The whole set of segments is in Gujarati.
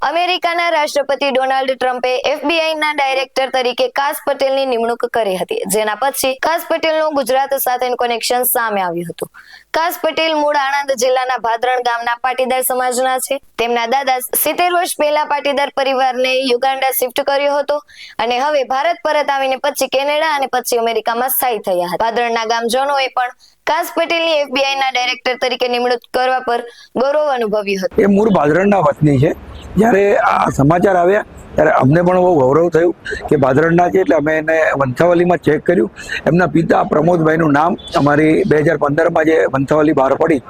અમેરિકાના રાષ્ટ્રપતિ ડોનાલ્ડ ટ્રમ્પે એફબીઆઈના ડાયરેક્ટર તરીકે કાસ પટેલની નિમણૂક કરી હતી, જેના પછી કાસ પટેલનું ગુજરાત સાથેનું કનેક્શન સામે આવ્યું હતું. કાસ પટેલ મૂળ આણંદ જિલ્લાના ભાદરણ ગામના પાટીદાર સમાજના છે. તેમના દાદા 70 વર્ષ પહેલા પાટીદાર પરિવારને યુગાન્ડા શિફ્ટ કર્યો હતો અને હવે ભારત પરત આવીને પછી કેનેડા અને પછી અમેરિકામાં સ્થાયી થયા હતા. ભાદરણના ગામજનોએ પણ કાસ પટેલની એફબીઆઈના ડાયરેક્ટર તરીકે નિમણૂક કરવા પર ગૌરવ અનુભવ્યું હતું. એ મૂળ ભાદરણના વતની છે. જ્યારે આ સમાચાર આવ્યા ત્યારે અમને પણ બહુ ગૌરવ થયું કે ભાદરણના છે, એટલે અમે એને વંથાવલીમાં ચેક કર્યું. એમના પિતા પ્રમોદભાઈનું નામ અમારી 2015માં જે વંથાવલી બહાર પડી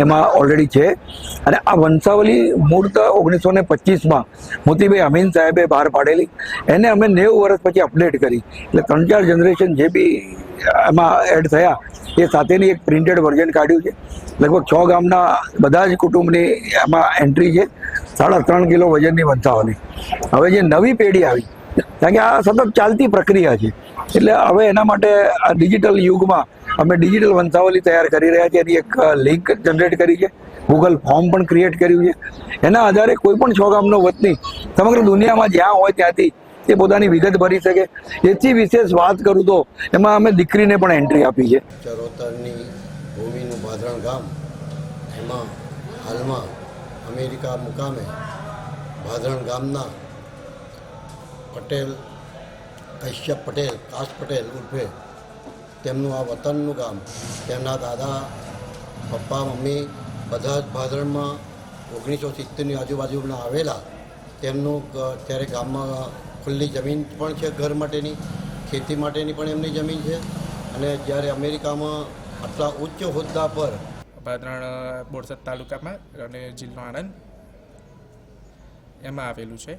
એમાં ઓલરેડી છે. અને આ વંથાવલી મૂળ 1925માં મોતીભાઈ અમીન સાહેબે બહાર પાડેલી. એને અમે 90 વર્ષ પછી અપડેટ કરી, એટલે 3-4 જનરેશન જે બી એમાં એડ થયા એ સાથેની એક પ્રિન્ટેડ વર્ઝન કાઢ્યું છે. લગભગ 6 ગામના બધા જ કુટુંબની એમાં એન્ટ્રી છે. 3.5 કિલો વજનની વંથાવલી. હવે જે નવી પેઢી આવી, કારણ કે આ સતત ચાલતી પ્રક્રિયા છે, એટલે હવે એના માટે આ ડિજિટલ યુગમાં અમે ડિજિટલ વંથાવલી તૈયાર કરી રહ્યા છીએ. એની એક લિંક જનરેટ કરી છે, ગૂગલ ફોર્મ પણ ક્રિએટ કર્યું છે. એના આધારે કોઈ પણ 6 ગામનો વતની સમગ્ર દુનિયામાં જ્યાં હોય ત્યાંથી એ પોતાની વિગત ભરી શકે. એથી વિશેષ વાત કરું તો એમાં અમે દીકરીને પણ એન્ટ્રી આપી છે. ચરોતરની ભૂમિનું ભાદરણ ગામ, એમાં હાલમાં અમેરિકા મુકામે ભાદરણ ગામના પટેલ કશ્યપ પટેલ, કાસ પટેલ ઉર્ફે તેમનું આ વતનનું ગામ. તેમના દાદા, પપ્પા, મમ્મી બધા જ ભાદરણમાં 1970ની આજુબાજુના આવેલા. તેમનું ત્યારે ગામમાં ખુલ્લી જમીન પણ છે, ઘર માટેની, ખેતી માટેની પણ એમની જમીન છે. અને જ્યારે અમેરિકામાં આટલા ઉચ્ચ હોદ્દા પર ભાદરણ બોરસદ તાલુકામાં અને જિલ્લો આણંદ એમાં આવેલું છે.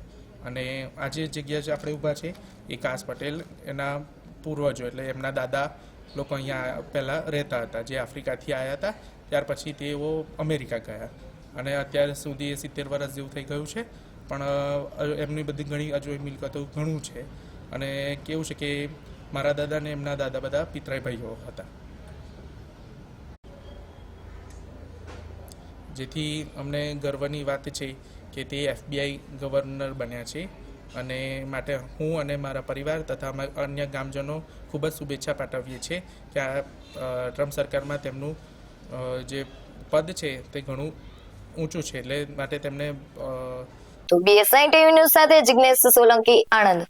અને આ જે જગ્યા જે આપણે ઊભા છે એ કાસ પટેલ એના પૂર્વજો એટલે એમના દાદા લોકો અહીંયા પહેલાં રહેતા હતા, જે આફ્રિકાથી આવ્યા હતા. ત્યાર પછી તેઓ અમેરિકા ગયા અને અત્યાર સુધી 70 વર્ષ જેવું થઈ ગયું છે. પણ એમની બધી ઘણી હજુ મિલકતો ઘણું છે. અને કેવું છે કે મારા દાદા ને એમના દાદા બધા પિતરાઈ ભાઈઓ હતા, જેથી અમને ગર્વની વાત છે કે તે એફબીઆઈ ગવર્નર બન્યા છે. અને માટે હું અને મારા પરિવાર તથા અન્ય ગામજનો ખૂબ જ શુભેચ્છા પાઠવીએ છીએ કે આ ટ્રમ્પ સરકારમાં તેમનું જે પદ છે તે ઘણું ઊંચું છે, એટલે માટે તેમને તો BSI ટીવી ન્યૂઝ સાથે જિગ્નેશ સોલંકી, આણંદ.